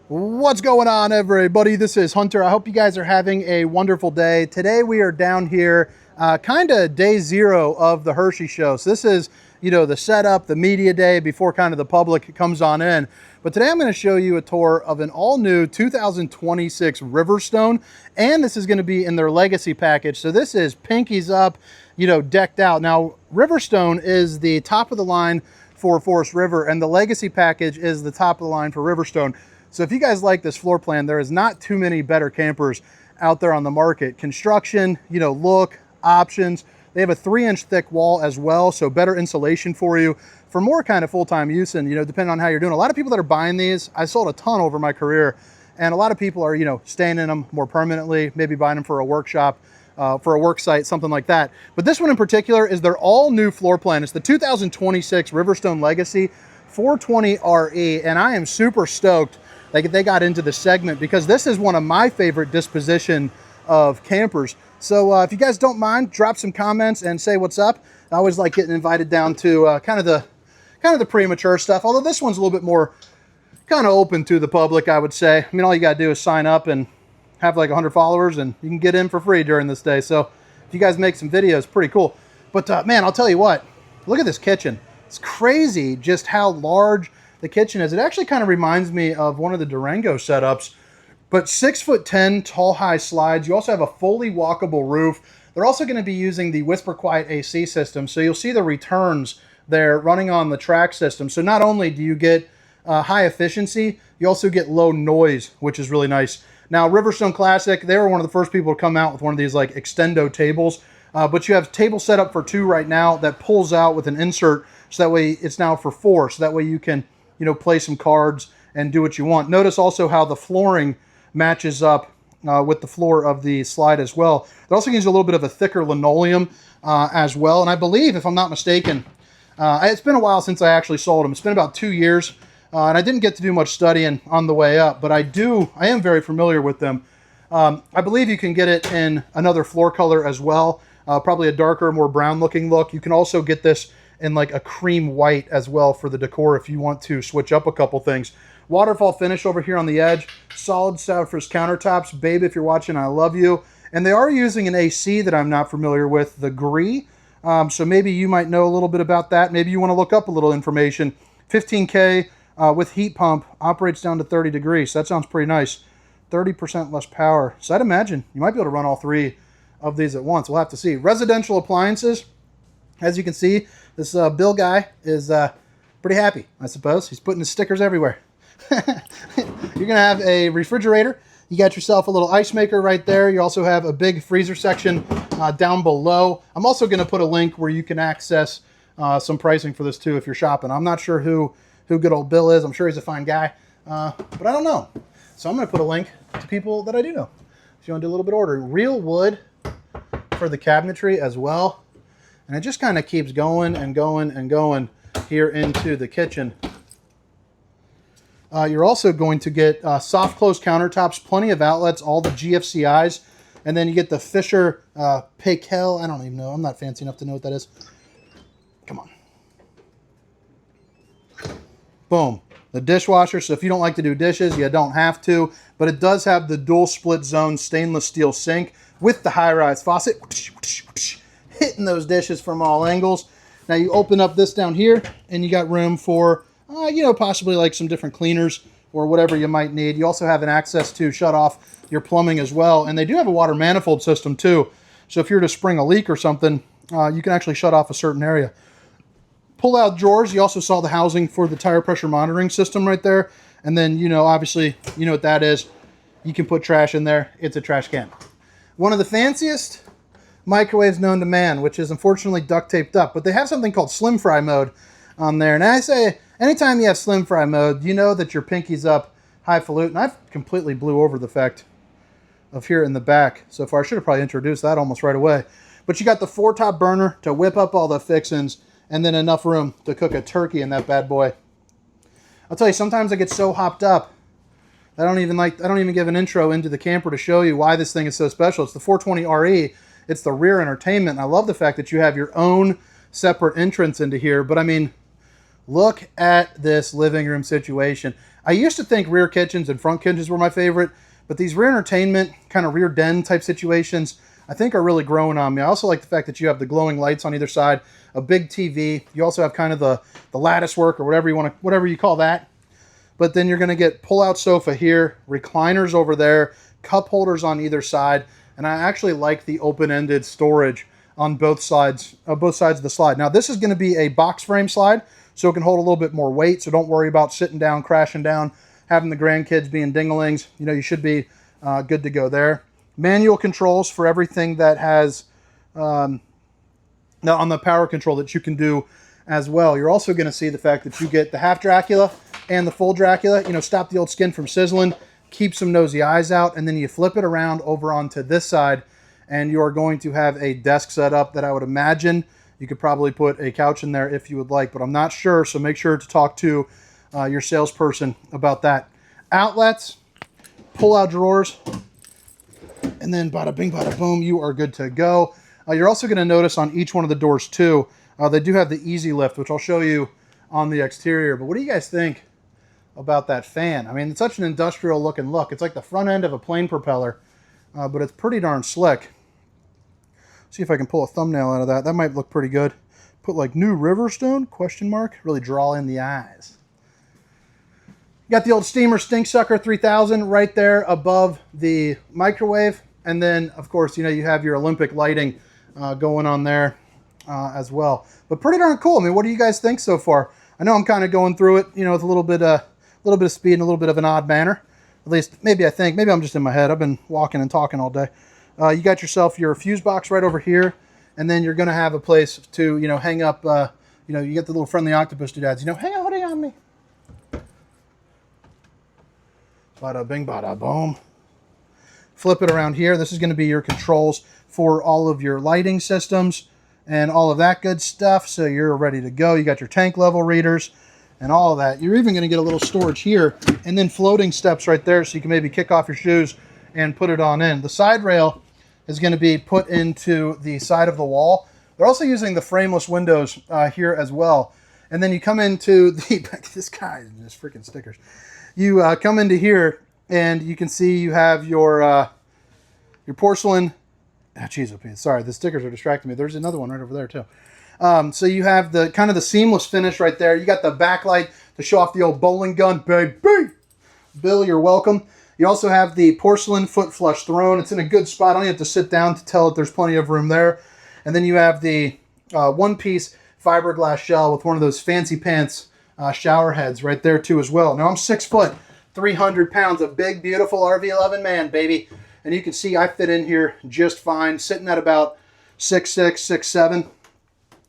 What's going on, everybody? This is Hunter. I hope you guys are having a wonderful day. Today we are down here, kind of day zero of the Hershey show. So this is, the setup, the media day before kind of the public comes on in. But today I'm going to show you a tour of an all-new 2026 Riverstone, and this is going to be in their legacy package. So this is pinkies up, decked out. Now, Riverstone is the top of the line for Forest River, and the legacy package is the top of the line for Riverstone. So if you guys like this floor plan, there is not too many better campers out there on the market. Construction, look, options. They have a 3-inch thick wall as well, so better insulation for you for more kind of full-time use, and depending on how you're doing. A lot of people that are buying these, I sold a ton over my career, and a lot of people are staying in them more permanently, maybe buying them for a workshop, for a work site, something like that. But this one in particular is their all new floor plan. It's the 2026 Riverstone Legacy 420RE, and I am super stoked that they got into the segment because this is one of my favorite disposition of campers. So if you guys don't mind, drop some comments and say what's up. I always like getting invited down to kind of the premature stuff, although this one's a little bit more kind of open to the public, I would say. I mean, all you got to do is sign up and have like 100 followers and you can get in for free during this day. So if you guys make some videos, pretty cool. But man, I'll tell you what, look at this kitchen. It's crazy just how large the kitchen is. It actually kind of reminds me of one of the Durango setups, but 6'10" tall high slides. You also have a fully walkable roof. They're also going to be using the Whisper Quiet AC system, so you'll see the returns there running on the track system. So not only do you get high efficiency, you also get low noise, which is really nice. Now, Riverstone Classic, they were one of the first people to come out with one of these like extendo tables, but you have table set up for 2 right now that pulls out with an insert, so that way it's now for 4, so that way you can play some cards and do what you want. Notice also how the flooring matches up with the floor of the slide as well. It also gives you a little bit of a thicker linoleum as well. And I believe, if I'm not mistaken, it's been a while since I actually sold them. It's been about 2 years, and I didn't get to do much studying on the way up, but I am very familiar with them. I believe you can get it in another floor color as well, probably a darker, more brown looking look. You can also get this in like a cream white as well for the decor if you want to switch up a couple things. Waterfall finish over here on the edge. Solid surface countertops. Babe, if you're watching, I love you. And they are using an AC that I'm not familiar with, the Gree. So maybe you might know a little bit about that. Maybe you want to look up a little information. 15K with heat pump, operates down to 30 degrees. So that sounds pretty nice. 30% less power. So I'd imagine you might be able to run all 3 of these at once. We'll have to see. Residential appliances. As you can see, this Bill guy is pretty happy, I suppose. He's putting his stickers everywhere. You're going to have a refrigerator. You got yourself a little ice maker right there. You also have a big freezer section down below. I'm also going to put a link where you can access some pricing for this too if you're shopping. I'm not sure who good old Bill is. I'm sure he's a fine guy, but I don't know. So I'm going to put a link to people that I do know. If you want to do a little bit of ordering. Real wood for the cabinetry as well. And it just kind of keeps going and going and going here into the kitchen. You're also going to get soft close countertops, plenty of outlets, all the GFCIs, and then you get the Fisher Paykel. I don't even know. I'm not fancy enough to know what that is. Come on. Boom. The dishwasher. So if you don't like to do dishes, you don't have to. But it does have the dual split zone stainless steel sink with the high-rise faucet. Hitting those dishes from all angles. Now you open up this down here, and you got room for possibly like some different cleaners or whatever you might need. You also have an access to shut off your plumbing as well. And they do have a water manifold system too. So if you're to spring a leak or something, you can actually shut off a certain area. Pull out drawers. You also saw the housing for the tire pressure monitoring system right there. And then, obviously, you know what that is. You can put trash in there. It's a trash can. One of the fanciest microwaves known to man, which is unfortunately duct taped up. But they have something called Slim Fry mode on there. And I say, anytime you have Slim Fry mode, you know that your pinky's up highfalutin. I've completely blew over the fact of here in the back so far. I should have probably introduced that almost right away. But you got the 4-top burner to whip up all the fixins, and then enough room to cook a turkey in that bad boy. I'll tell you, sometimes I get so hopped up, I don't even give an intro into the camper to show you why this thing is so special. It's the 420RE. It's the rear entertainment. I love the fact that you have your own separate entrance into here. But I mean, look at this living room situation. I used to think rear kitchens and front kitchens were my favorite, but these rear entertainment, kind of rear den type situations, I think are really growing on me. I also like the fact that you have the glowing lights on either side, a big TV. You also have kind of the lattice work or whatever you call that. But then you're going to get pull-out sofa here, recliners over there, cup holders on either side, and I actually like the open-ended storage on both sides of the slide. Now this is going to be a box frame slide, so it can hold a little bit more weight. So don't worry about sitting down, crashing down, having the grandkids being dinglings. You know, you should be good to go there. Manual controls for everything that has now on the power control that you can do as well. You're also going to see the fact that you get the half Dracula and the full Dracula. You know, stop the old skin from sizzling, keep some nosy eyes out, and then you flip it around over onto this side, and you are going to have a desk set up that I would imagine you could probably put a couch in there if you would like, but I'm not sure, so make sure to talk to your salesperson about that. Outlets, pull-out drawers, and then bada bing, bada boom, you are good to go. You're also going to notice on each one of the doors too, they do have the easy lift, which I'll show you on the exterior. But what do you guys think about that fan? I mean, it's such an industrial looking look. It's like the front end of a plane propeller, but it's pretty darn slick. See if I can pull a thumbnail out of that. That might look pretty good. Put like new Riverstone, question mark. Really draw in the eyes. You got the old steamer stink sucker 3000 right there above the microwave. And then, of course, you know, you have your Olympic lighting going on there as well. But pretty darn cool. I mean, what do you guys think so far? I know I'm kind of going through it, you know, with a little bit of speed and a little bit of an odd manner. At least, maybe I'm just in my head. I've been walking and talking all day. You got yourself your fuse box right over here, and then you're going to have a place to, you know, hang up, you know, you get the little friendly octopus doodads, you know, hang a hoodie on me. Bada bing, bada boom. Flip it around here. This is going to be your controls for all of your lighting systems and all of that good stuff. So you're ready to go. You got your tank level readers and all of that. You're even going to get a little storage here and then floating steps right there so you can maybe kick off your shoes and put it on in. The side rail is going to be put into the side of the wall. They're also using the frameless windows here as well. And then you come into the, this guy is just freaking stickers. You come into here and you can see you have your porcelain, sorry, the stickers are distracting me. There's another one right over there too. So you have the kind of the seamless finish right there. You got the backlight to show off the old bowling gun, baby. Bill, you're welcome. You also have the porcelain foot flush throne. It's in a good spot. I don't have to sit down to tell it there's plenty of room there. And then you have the one-piece fiberglass shell with one of those fancy pants shower heads right there too as well. Now I'm 6 foot, 300 pounds, a big, beautiful RV11 man, baby. And you can see I fit in here just fine, sitting at about 6'6", 6'7".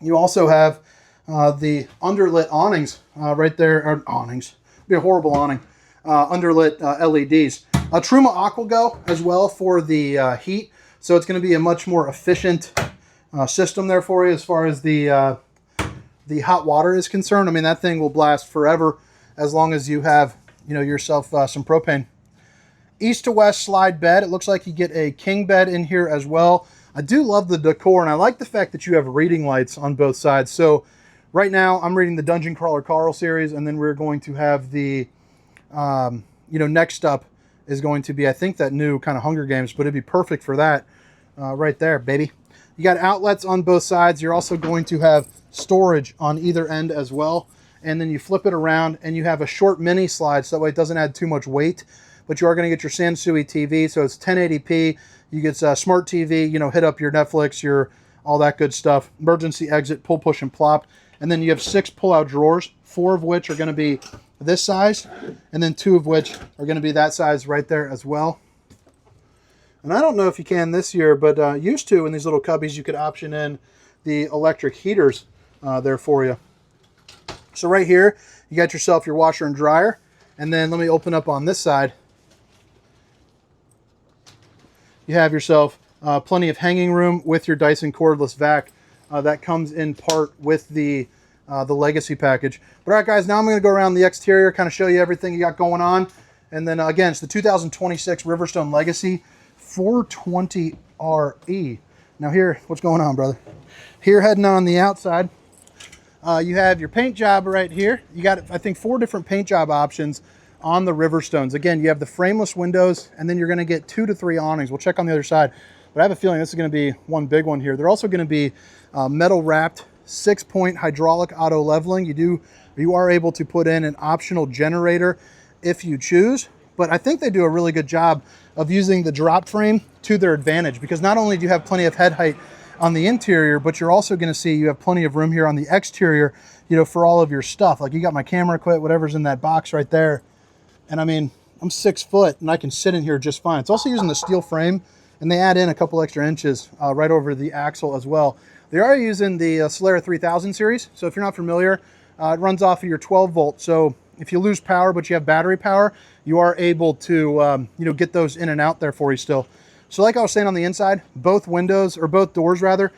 You also have the underlit awnings right there, or awnings, it'd be a horrible awning. Underlit LEDs. Truma Aquago as well for the heat. So it's going to be a much more efficient system there for you as far as the hot water is concerned. I mean, that thing will blast forever as long as you have, you know, yourself some propane. East to west slide bed. It looks like you get a king bed in here as well. I do love the decor, and I like the fact that you have reading lights on both sides. So right now I'm reading the Dungeon Crawler Carl series, and then we're going to have the you know, next up is going to be, I think, that new kind of Hunger Games, but it'd be perfect for that right there, baby. You got outlets on both sides. You're also going to have storage on either end as well. And then you flip it around and you have a short mini slide, so that way it doesn't add too much weight. But you are going to get your Sansui TV, so it's 1080p. You get a smart TV, you know, hit up your Netflix, your all that good stuff. Emergency exit, pull, push, and plop. And then you have 6 pull-out drawers, 4 of which are going to be this size, and then 2 of which are going to be that size right there as well. And I don't know if you can this year, but used to in these little cubbies you could option in the electric heaters there for you. So right here you got yourself your washer and dryer, and then let me open up on this side. You have yourself plenty of hanging room with your Dyson cordless vac that comes in part with the Legacy package. But all right, guys, now I'm going to go around the exterior, kind of show you everything you got going on. And then again, it's the 2026 Riverstone Legacy 420RE. Now here, what's going on, brother? Here, heading on the outside, you have your paint job right here. You got, I think, 4 different paint job options on the Riverstones. Again, you have the frameless windows, and then you're going to get 2 to 3 awnings. We'll check on the other side, but I have a feeling this is going to be one big one here. They're also going to be metal wrapped, 6-point hydraulic auto leveling. You are able to put in an optional generator if you choose, but I think they do a really good job of using the drop frame to their advantage, because not only do you have plenty of head height on the interior, but you're also going to see you have plenty of room here on the exterior, you know, for all of your stuff. Like you got my camera equipment, whatever's in that box right there. And I mean, I'm 6 foot and I can sit in here just fine. It's also using the steel frame, and they add in a couple extra inches right over the axle as well. They are using the Solera 3000 series. So if you're not familiar, it runs off of your 12 volt. So if you lose power, but you have battery power, you are able to, you know, get those in and out there for you still. So like I was saying on the inside, both windows, or both doors rather,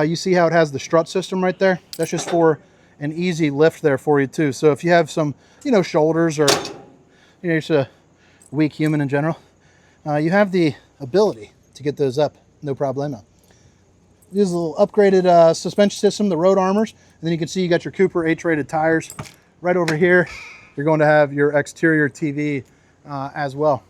you see how it has the strut system right there? That's just for an easy lift there for you too. So if you have some, you know, shoulders, or, you know, you're just a weak human in general, you have the ability to get those up, no problemo. Use a little upgraded suspension system, the road armors, and then you can see you got your Cooper H-rated tires. Right over here, you're going to have your exterior TV as well.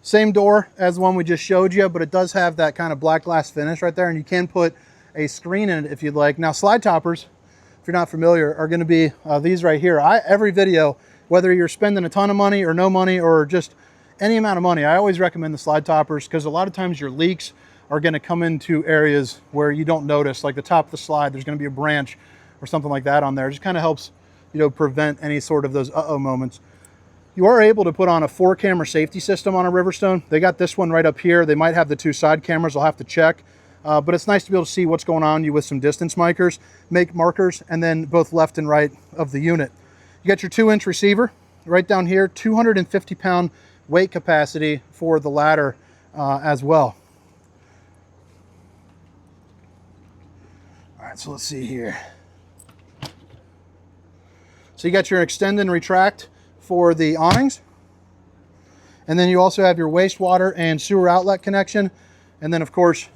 Same door as the one we just showed you, but it does have that kind of black glass finish right there, and you can put a screen in it if you'd like. Now, slide toppers, if you're not familiar, are going to be these right here. Every video, whether you're spending a ton of money or no money or just any amount of money, I always recommend the slide toppers, because a lot of times your leaks are going to come into areas where you don't notice, like the top of the slide, there's going to be a branch or something like that on there. It just kind of helps, you know, prevent any sort of those uh-oh moments. You are able to put on a 4-camera safety system on a Riverstone. They got this one right up here. They might have the 2 side cameras. I'll have to check. But it's nice to be able to see what's going on with some distance markers, and then both left and right of the unit. You got your 2-inch receiver right down here, 250-pound weight capacity for the ladder as well. All right, so let's see here. So you got your extend and retract for the awnings, and then you also have your wastewater and sewer outlet connection, and then of course,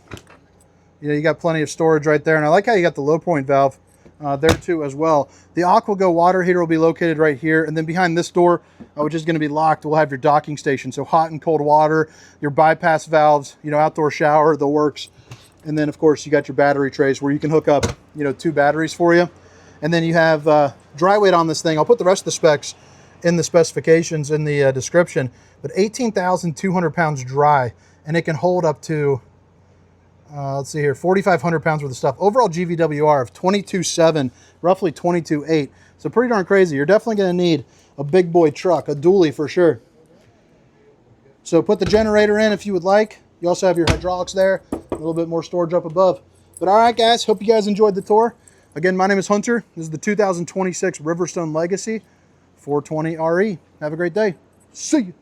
you know, you got plenty of storage right there. And I like how you got the low point valve there too as well. The AquaGo water heater will be located right here, and then behind this door, which is going to be locked, we'll have your docking station. So hot and cold water, your bypass valves, you know, outdoor shower, the works. And then of course you got your battery trays where you can hook up, you know, 2 batteries for you. And then you have dry weight on this thing. I'll put the rest of the specs in the specifications in the description, but 18,200 pounds dry, and it can hold up to, let's see here, 4,500 pounds worth of stuff. Overall GVWR of 22.7, roughly 22.8. So pretty darn crazy. You're definitely going to need a big boy truck, a dually for sure. So put the generator in if you would like. You also have your hydraulics there, a little bit more storage up above. But all right, guys, hope you guys enjoyed the tour. Again, my name is Hunter. This is the 2026 Riverstone Legacy 420 RE. Have a great day. See you.